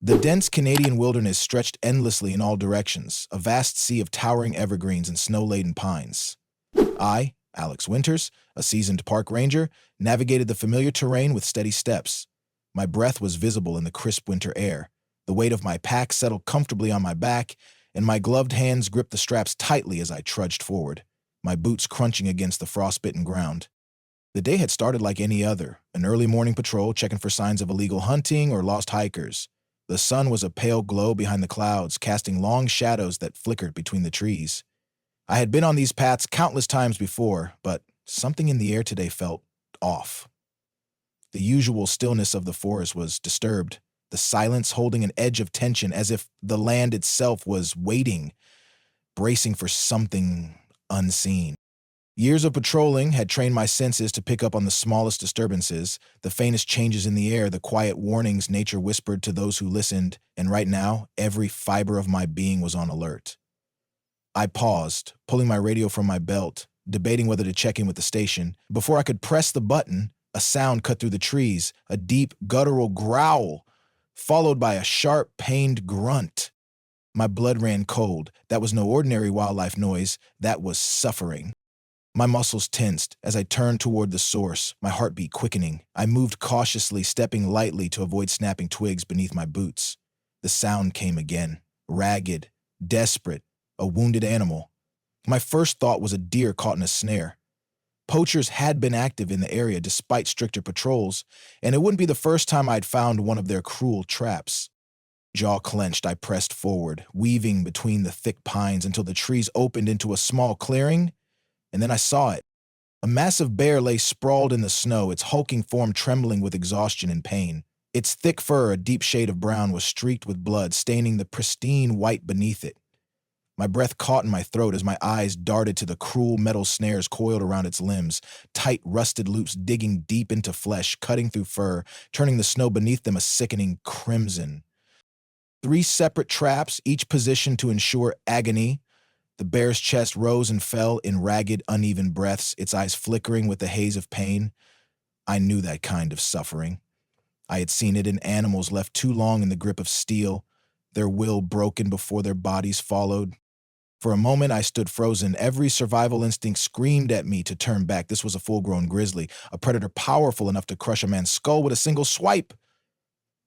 The dense Canadian wilderness stretched endlessly in all directions, a vast sea of towering evergreens and snow-laden pines. I, Alex Winters, a seasoned park ranger, navigated the familiar terrain with steady steps. My breath was visible in the crisp winter air. The weight of my pack settled comfortably on my back, and my gloved hands gripped the straps tightly as I trudged forward, my boots crunching against the frostbitten ground. The day had started like any other, an early morning patrol checking for signs of illegal hunting or lost hikers. The sun was a pale glow behind the clouds, casting long shadows that flickered between the trees. I had been on these paths countless times before, but something in the air today felt off. The usual stillness of the forest was disturbed, the silence holding an edge of tension as if the land itself was waiting, bracing for something unseen. Years of patrolling had trained my senses to pick up on the smallest disturbances, the faintest changes in the air, the quiet warnings nature whispered to those who listened, and right now, every fiber of my being was on alert. I paused, pulling my radio from my belt, debating whether to check in with the station. Before I could press the button, a sound cut through the trees, a deep, guttural growl, followed by a sharp, pained grunt. My blood ran cold. That was no ordinary wildlife noise. That was suffering. My muscles tensed as I turned toward the source, my heartbeat quickening. I moved cautiously, stepping lightly to avoid snapping twigs beneath my boots. The sound came again, ragged, desperate, a wounded animal. My first thought was a deer caught in a snare. Poachers had been active in the area despite stricter patrols, and it wouldn't be the first time I'd found one of their cruel traps. Jaw clenched, I pressed forward, weaving between the thick pines until the trees opened into a small clearing. And then I saw it. A massive bear lay sprawled in the snow, its hulking form trembling with exhaustion and pain. Its thick fur, a deep shade of brown, was streaked with blood, staining the pristine white beneath it. My breath caught in my throat as my eyes darted to the cruel metal snares coiled around its limbs, tight, rusted loops digging deep into flesh, cutting through fur, turning the snow beneath them a sickening crimson. 3 separate traps, each positioned to ensure agony. The bear's chest rose and fell in ragged, uneven breaths, its eyes flickering with the haze of pain. I knew that kind of suffering. I had seen it in animals left too long in the grip of steel, their will broken before their bodies followed. For a moment, I stood frozen. Every survival instinct screamed at me to turn back. This was a full-grown grizzly, a predator powerful enough to crush a man's skull with a single swipe.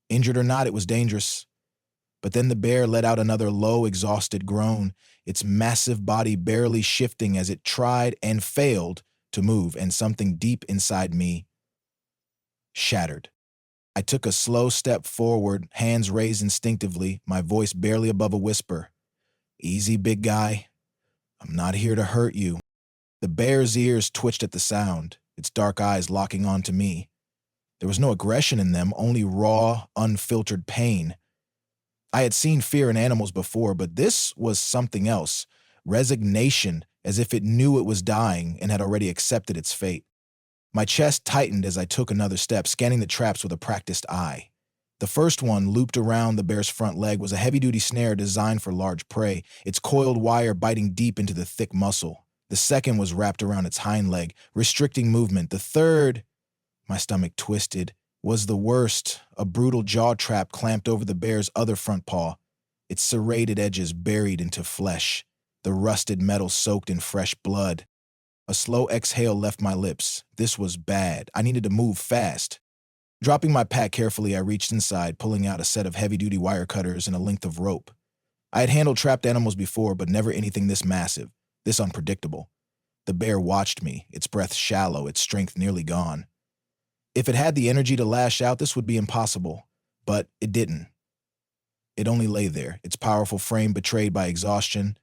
Injured or not, it was dangerous. But then the bear let out another low, exhausted groan, its massive body barely shifting as it tried and failed to move, and something deep inside me shattered. I took a slow step forward, hands raised instinctively, my voice barely above a whisper. "Easy, big guy. I'm not here to hurt you." The bear's ears twitched at the sound, its dark eyes locking onto me. There was no aggression in them, only raw, unfiltered pain. I had seen fear in animals before, but this was something else. Resignation, as if it knew it was dying and had already accepted its fate. My chest tightened as I took another step, scanning the traps with a practiced eye. The first one, looped around the bear's front leg, was a heavy-duty snare designed for large prey, its coiled wire biting deep into the thick muscle. The second was wrapped around its hind leg, restricting movement. The third, my stomach twisted, was the worst, a brutal jaw trap clamped over the bear's other front paw, its serrated edges buried into flesh, the rusted metal soaked in fresh blood. A slow exhale left my lips. This was bad. I needed to move fast. Dropping my pack carefully, I reached inside, pulling out a set of heavy-duty wire cutters and a length of rope. I had handled trapped animals before, but never anything this massive, this unpredictable. The bear watched me, its breath shallow, its strength nearly gone. If it had the energy to lash out, this would be impossible. But it didn't. It only lay there, its powerful frame betrayed by exhaustion.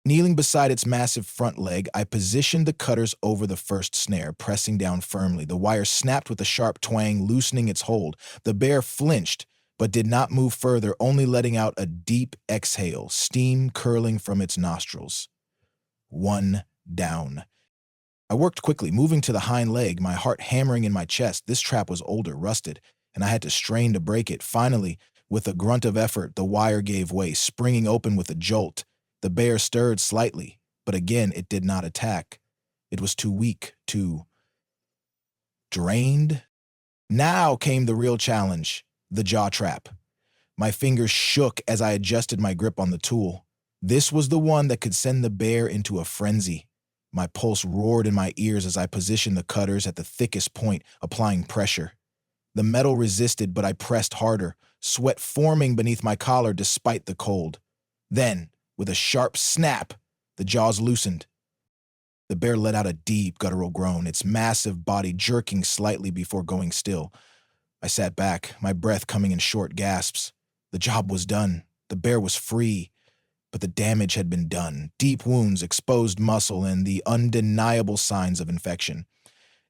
Kneeling beside its massive front leg, I positioned the cutters over the first snare, pressing down firmly. The wire snapped with a sharp twang, loosening its hold. The bear flinched, but did not move further, only letting out a deep exhale, steam curling from its nostrils. 1 down. I worked quickly, moving to the hind leg, my heart hammering in my chest. This trap was older, rusted, and I had to strain to break it. Finally, with a grunt of effort, the wire gave way, springing open with a jolt. The bear stirred slightly, but again it did not attack. It was too weak, too drained. Now came the real challenge, the jaw trap. My fingers shook as I adjusted my grip on the tool. This was the one that could send the bear into a frenzy. My pulse roared in my ears as I positioned the cutters at the thickest point, applying pressure. The metal resisted, but I pressed harder, sweat forming beneath my collar despite the cold. Then, with a sharp snap, the jaws loosened. The bear let out a deep, guttural groan, its massive body jerking slightly before going still. I sat back, my breath coming in short gasps. The job was done. The bear was free. But the damage had been done. Deep wounds, exposed muscle, and the undeniable signs of infection.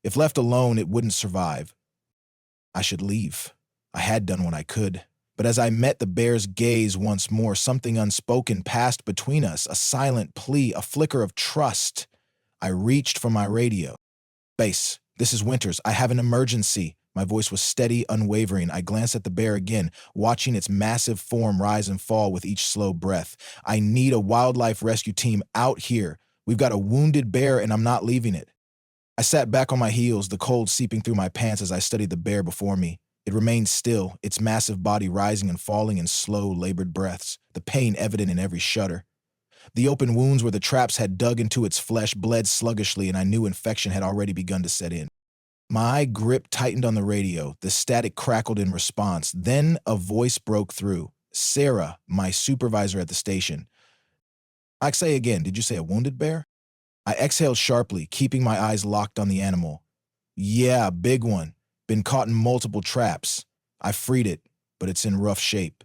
If left alone, it wouldn't survive. I should leave. I had done what I could. But as I met the bear's gaze once more, something unspoken passed between us, a silent plea, a flicker of trust. I reached for my radio. "Base, this is Winters. I have an emergency." My voice was steady, unwavering. I glanced at the bear again, watching its massive form rise and fall with each slow breath. "I need a wildlife rescue team out here. We've got a wounded bear and I'm not leaving it." I sat back on my heels, the cold seeping through my pants as I studied the bear before me. It remained still, its massive body rising and falling in slow, labored breaths, the pain evident in every shudder. The open wounds where the traps had dug into its flesh bled sluggishly, and I knew infection had already begun to set in. My grip tightened on the radio. The static crackled in response. Then a voice broke through. Sarah, my supervisor at the station. "I say again, did you say a wounded bear?" I exhaled sharply, keeping my eyes locked on the animal. "Yeah, big one. Been caught in multiple traps. I freed it, but it's in rough shape.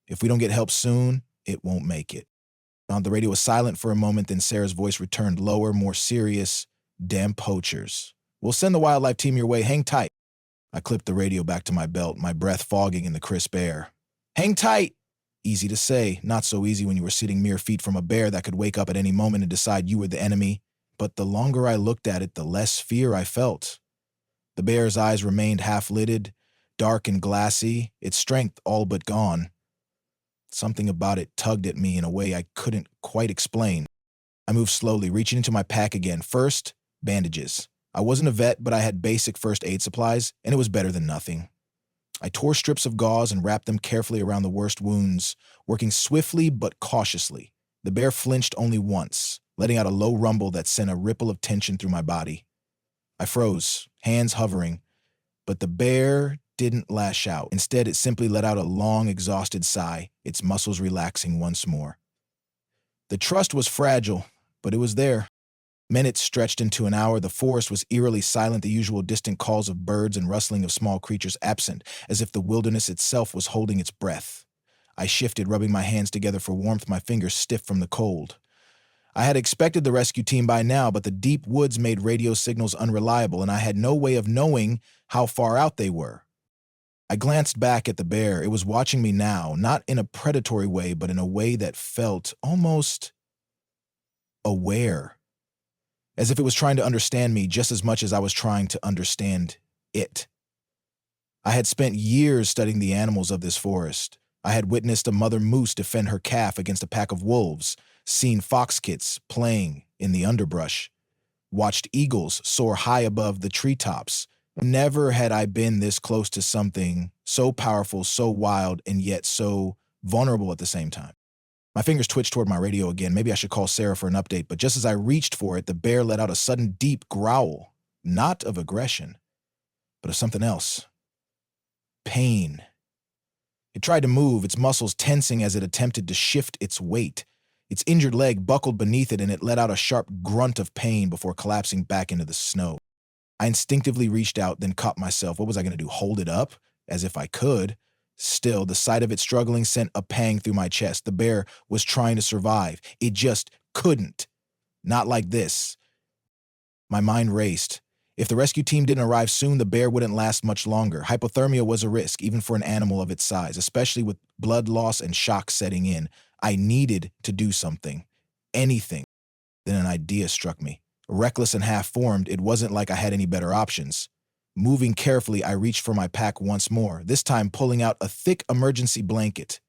If we don't get help soon, it won't make it." The radio was silent for a moment, then Sarah's voice returned, lower, more serious. "Damn poachers. We'll send the wildlife team your way. Hang tight." I clipped the radio back to my belt, my breath fogging in the crisp air. Hang tight! Easy to say, not so easy when you were sitting mere feet from a bear that could wake up at any moment and decide you were the enemy. But the longer I looked at it, the less fear I felt. The bear's eyes remained half-lidded, dark and glassy, its strength all but gone. Something about it tugged at me in a way I couldn't quite explain. I moved slowly, reaching into my pack again. First, bandages. I wasn't a vet, but I had basic first aid supplies, and it was better than nothing. I tore strips of gauze and wrapped them carefully around the worst wounds, working swiftly but cautiously. The bear flinched only once, letting out a low rumble that sent a ripple of tension through my body. I froze, hands hovering, but the bear didn't lash out. Instead, it simply let out a long, exhausted sigh, its muscles relaxing once more. The trust was fragile, but it was there. Minutes stretched into an hour. The forest was eerily silent, the usual distant calls of birds and rustling of small creatures absent, as if the wilderness itself was holding its breath. I shifted, rubbing my hands together for warmth, my fingers stiff from the cold. I had expected the rescue team by now, but the deep woods made radio signals unreliable, and I had no way of knowing how far out they were. I glanced back at the bear. It was watching me now, not in a predatory way, but in a way that felt almost aware. As if it was trying to understand me just as much as I was trying to understand it. I had spent years studying the animals of this forest. I had witnessed a mother moose defend her calf against a pack of wolves, seen fox kits playing in the underbrush, watched eagles soar high above the treetops. Never had I been this close to something so powerful, so wild, and yet so vulnerable at the same time. My fingers twitched toward my radio again. Maybe I should call Sarah for an update, but just as I reached for it, the bear let out a sudden deep growl, not of aggression, but of something else. Pain. It tried to move, its muscles tensing as it attempted to shift its weight. Its injured leg buckled beneath it, and it let out a sharp grunt of pain before collapsing back into the snow. I instinctively reached out, then caught myself. What was I going to do, hold it up? As if I could. Still, the sight of it struggling sent a pang through my chest. The bear was trying to survive. It just couldn't. Not like this. My mind raced. If the rescue team didn't arrive soon, the bear wouldn't last much longer. Hypothermia was a risk, even for an animal of its size, especially with blood loss and shock setting in. I needed to do something. Anything. Then an idea struck me. Reckless and half-formed, it wasn't like I had any better options. Moving carefully, I reached for my pack once more, this time pulling out a thick emergency blanket.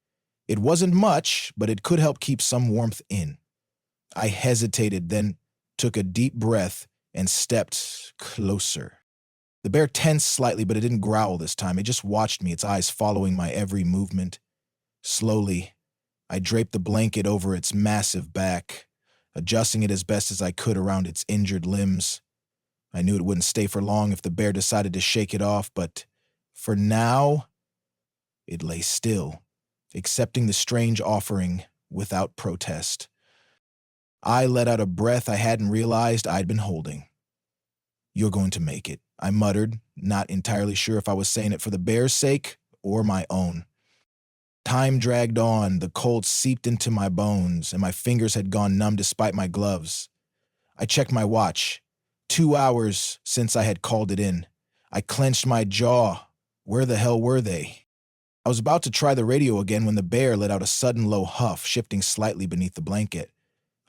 It wasn't much, but it could help keep some warmth in. I hesitated, then took a deep breath and stepped closer. The bear tensed slightly, but it didn't growl this time. It just watched me, its eyes following my every movement. Slowly, I draped the blanket over its massive back, adjusting it as best as I could around its injured limbs. I knew it wouldn't stay for long if the bear decided to shake it off, but for now, it lay still, accepting the strange offering without protest. I let out a breath I hadn't realized I'd been holding. "You're going to make it," I muttered, not entirely sure if I was saying it for the bear's sake or my own. Time dragged on, the cold seeped into my bones, and my fingers had gone numb despite my gloves. I checked my watch. 2 hours since I had called it in. I clenched my jaw. Where the hell were they? I was about to try the radio again when the bear let out a sudden low huff, shifting slightly beneath the blanket.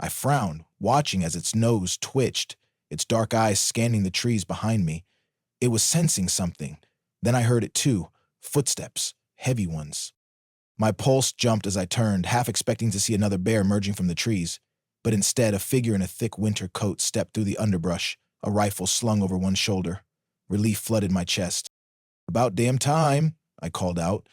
I frowned, watching as its nose twitched, its dark eyes scanning the trees behind me. It was sensing something. Then I heard it too, footsteps, heavy ones. My pulse jumped as I turned, half expecting to see another bear emerging from the trees, but instead a figure in a thick winter coat stepped through the underbrush, a rifle slung over one shoulder. Relief flooded my chest. "About damn time," I called out.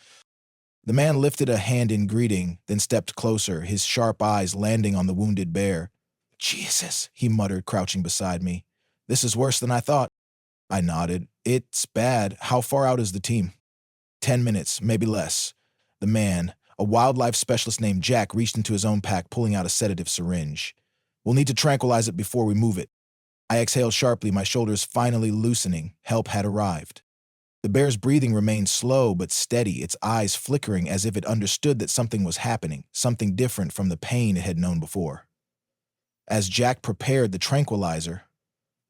The man lifted a hand in greeting, then stepped closer, his sharp eyes landing on the wounded bear. "Jesus," he muttered, crouching beside me. "This is worse than I thought." I nodded. "It's bad. How far out is the team?" 10 minutes, maybe less. The man, a wildlife specialist named Jack, reached into his own pack, pulling out a sedative syringe. "We'll need to tranquilize it before we move it." I exhaled sharply, my shoulders finally loosening. Help had arrived. The bear's breathing remained slow but steady, its eyes flickering as if it understood that something was happening, something different from the pain it had known before. As Jack prepared the tranquilizer,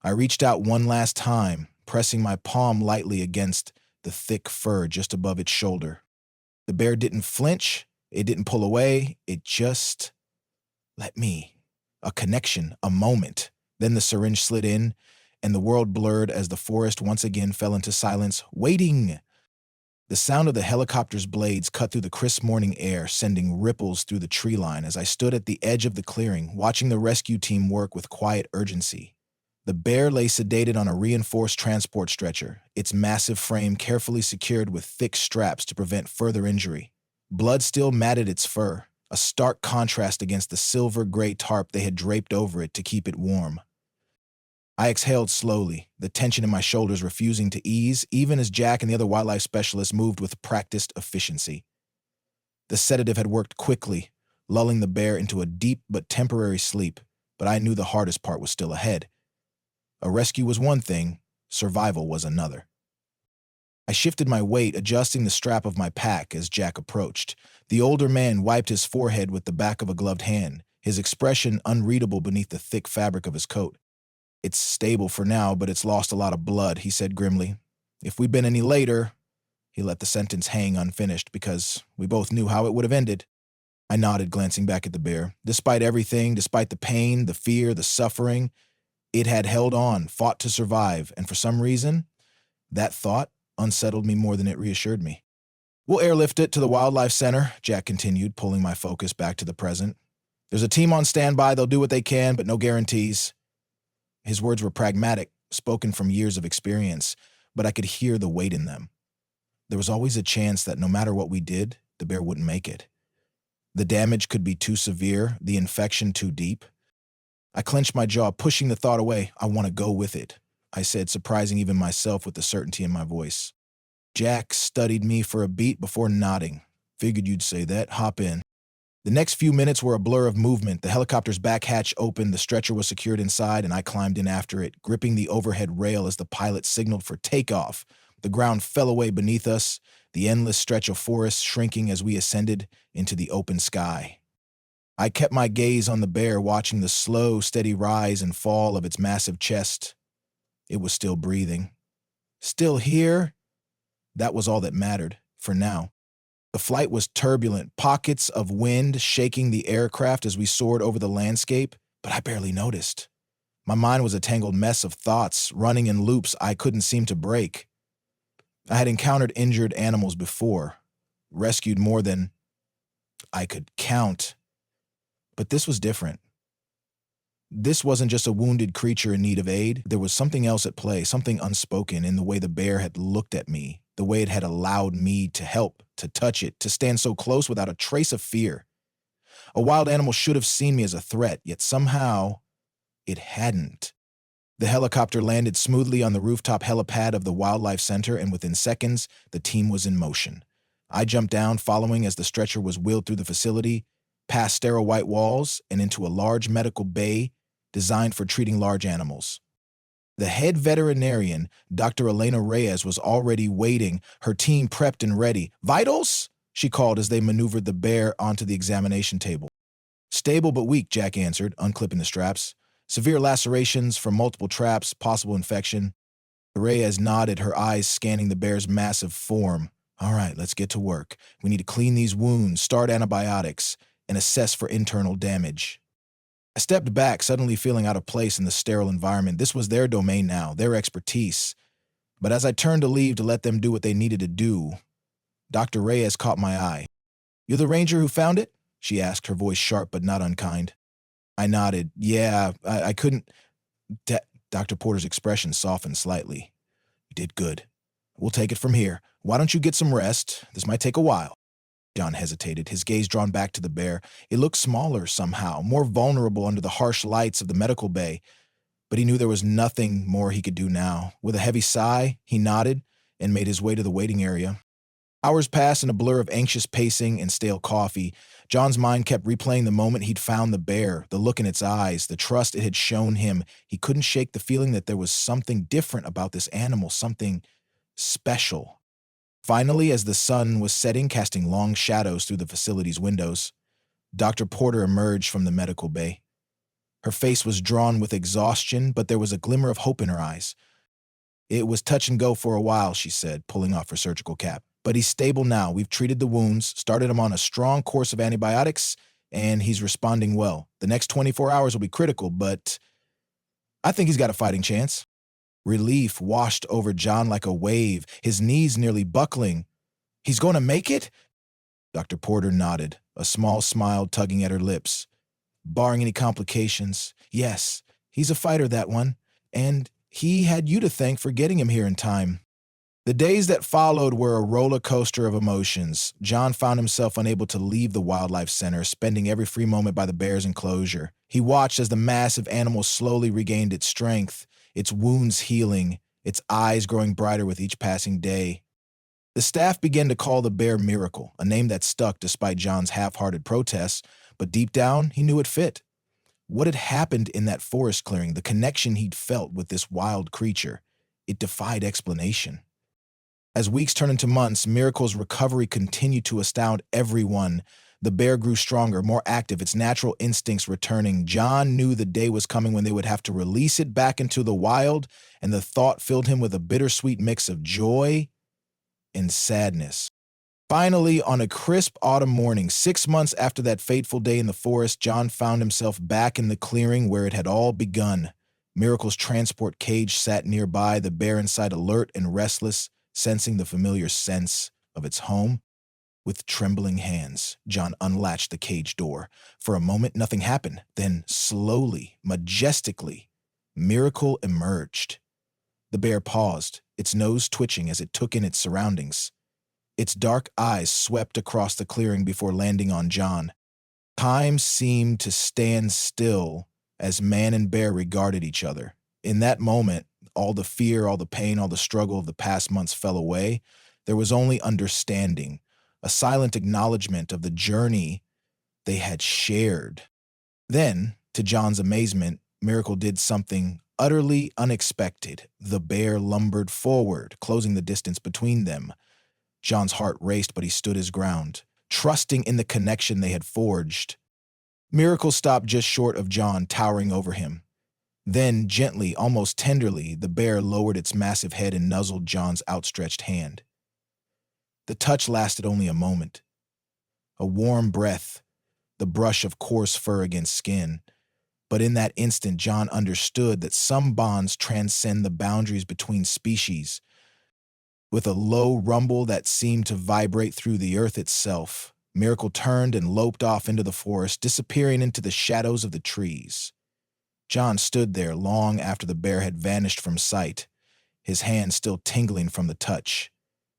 I reached out one last time, pressing my palm lightly against the thick fur just above its shoulder. The bear didn't flinch, it didn't pull away, it just let me. A connection, a moment. Then the syringe slid in, and the world blurred as the forest once again fell into silence. "Waiting!" The sound of the helicopter's blades cut through the crisp morning air, sending ripples through the tree line as I stood at the edge of the clearing, watching the rescue team work with quiet urgency. The bear lay sedated on a reinforced transport stretcher, its massive frame carefully secured with thick straps to prevent further injury. Blood still matted its fur, a stark contrast against the silver-gray tarp they had draped over it to keep it warm. I exhaled slowly, the tension in my shoulders refusing to ease, even as Jack and the other wildlife specialists moved with practiced efficiency. The sedative had worked quickly, lulling the bear into a deep but temporary sleep, but I knew the hardest part was still ahead. A rescue was one thing, survival was another. I shifted my weight, adjusting the strap of my pack as Jack approached. The older man wiped his forehead with the back of a gloved hand, his expression unreadable beneath the thick fabric of his coat. "It's stable for now, but it's lost a lot of blood," he said grimly. "If we'd been any later—" He let the sentence hang unfinished because we both knew how it would have ended. I nodded, glancing back at the bear. Despite everything, despite the pain, the fear, the suffering, it had held on, fought to survive, and for some reason, that thought unsettled me more than it reassured me. "We'll airlift it to the wildlife center," Jack continued, pulling my focus back to the present. "There's a team on standby, they'll do what they can, but no guarantees." His words were pragmatic, spoken from years of experience, but I could hear the weight in them. There was always a chance that no matter what we did, the bear wouldn't make it. The damage could be too severe, the infection too deep. I clenched my jaw, pushing the thought away. "I want to go with it," I said, surprising even myself with the certainty in my voice. Jack studied me for a beat before nodding. "Figured you'd say that. Hop in." The next few minutes were a blur of movement. The helicopter's back hatch opened, the stretcher was secured inside, and I climbed in after it, gripping the overhead rail as the pilot signaled for takeoff. The ground fell away beneath us, the endless stretch of forest shrinking as we ascended into the open sky. I kept my gaze on the bear, watching the slow, steady rise and fall of its massive chest. It was still breathing. Still here? That was all that mattered, for now. The flight was turbulent, pockets of wind shaking the aircraft as we soared over the landscape, but I barely noticed. My mind was a tangled mess of thoughts, running in loops I couldn't seem to break. I had encountered injured animals before, rescued more than I could count. But this was different. This wasn't just a wounded creature in need of aid. There was something else at play, something unspoken in the way the bear had looked at me, the way it had allowed me to help, to touch it, to stand so close without a trace of fear. A wild animal should have seen me as a threat, yet somehow it hadn't. The helicopter landed smoothly on the rooftop helipad of the Wildlife Center, and within seconds, the team was in motion. I jumped down, following as the stretcher was wheeled through the facility, past sterile white walls, and into a large medical bay designed for treating large animals. The head veterinarian, Dr. Elena Reyes, was already waiting, her team prepped and ready. "Vitals?" she called as they maneuvered the bear onto the examination table. "Stable but weak," Jack answered, unclipping the straps. "Severe lacerations from multiple traps, possible infection." Reyes nodded, her eyes scanning the bear's massive form. "All right, let's get to work. We need to clean these wounds, start antibiotics, and assess for internal damage." I stepped back, suddenly feeling out of place in the sterile environment. This was their domain now, their expertise. But as I turned to leave to let them do what they needed to do, Dr. Reyes caught my eye. "You're the ranger who found it?" she asked, her voice sharp but not unkind. I nodded. "Yeah, I couldn't—" Dr. Porter's expression softened slightly. "You did good. We'll take it from here. Why don't you get some rest? This might take a while." John hesitated, his gaze drawn back to the bear. It looked smaller somehow, more vulnerable under the harsh lights of the medical bay. But he knew there was nothing more he could do now. With a heavy sigh, he nodded and made his way to the waiting area. Hours passed in a blur of anxious pacing and stale coffee. John's mind kept replaying the moment he'd found the bear, the look in its eyes, the trust it had shown him. He couldn't shake the feeling that there was something different about this animal, something special. Finally, as the sun was setting, casting long shadows through the facility's windows, Dr. Porter emerged from the medical bay. Her face was drawn with exhaustion, but there was a glimmer of hope in her eyes. "It was touch and go for a while," she said, pulling off her surgical cap. "But he's stable now. We've treated the wounds, started him on a strong course of antibiotics, and he's responding well. The next 24 hours will be critical, but I think he's got a fighting chance." Relief washed over John like a wave, his knees nearly buckling. "He's going to make it?" Dr. Porter nodded, a small smile tugging at her lips. "Barring any complications, yes, he's a fighter, that one. And he had you to thank for getting him here in time." The days that followed were a roller coaster of emotions. John found himself unable to leave the Wildlife Center, spending every free moment by the bear's enclosure. He watched as the massive animal slowly regained its strength, its wounds healing, its eyes growing brighter with each passing day. The staff began to call the bear Miracle, a name that stuck despite John's half-hearted protests, but deep down, he knew it fit. What had happened in that forest clearing, the connection he'd felt with this wild creature, it defied explanation. As weeks turned into months, Miracle's recovery continued to astound everyone. The bear grew stronger, more active, its natural instincts returning. John knew the day was coming when they would have to release it back into the wild, and the thought filled him with a bittersweet mix of joy and sadness. Finally, on a crisp autumn morning, 6 months after that fateful day in the forest, John found himself back in the clearing where it had all begun. Miracle's transport cage sat nearby, the bear inside alert and restless, sensing the familiar sense of its home. With trembling hands, John unlatched the cage door. For a moment, nothing happened. Then, slowly, majestically, Miracle emerged. The bear paused, its nose twitching as it took in its surroundings. Its dark eyes swept across the clearing before landing on John. Time seemed to stand still as man and bear regarded each other. In that moment, all the fear, all the pain, all the struggle of the past months fell away. There was only understanding, a silent acknowledgement of the journey they had shared. Then, to John's amazement, Miracle did something utterly unexpected. The bear lumbered forward, closing the distance between them. John's heart raced, but he stood his ground, trusting in the connection they had forged. Miracle stopped just short of John, towering over him. Then, gently, almost tenderly, the bear lowered its massive head and nuzzled John's outstretched hand. The touch lasted only a moment. A warm breath, the brush of coarse fur against skin. But in that instant, John understood that some bonds transcend the boundaries between species. With a low rumble that seemed to vibrate through the earth itself, Miracle turned and loped off into the forest, disappearing into the shadows of the trees. John stood there long after the bear had vanished from sight, his hand still tingling from the touch.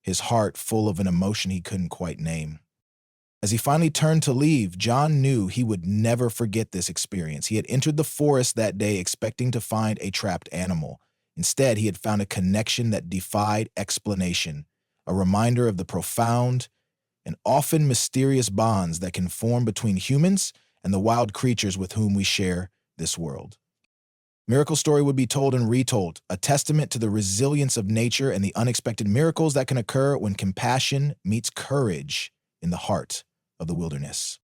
his heart full of an emotion he couldn't quite name. As he finally turned to leave, John knew he would never forget this experience. He had entered the forest that day expecting to find a trapped animal. Instead, he had found a connection that defied explanation, a reminder of the profound and often mysterious bonds that can form between humans and the wild creatures with whom we share this world. Miracle Story would be told and retold, a testament to the resilience of nature and the unexpected miracles that can occur when compassion meets courage in the heart of the wilderness.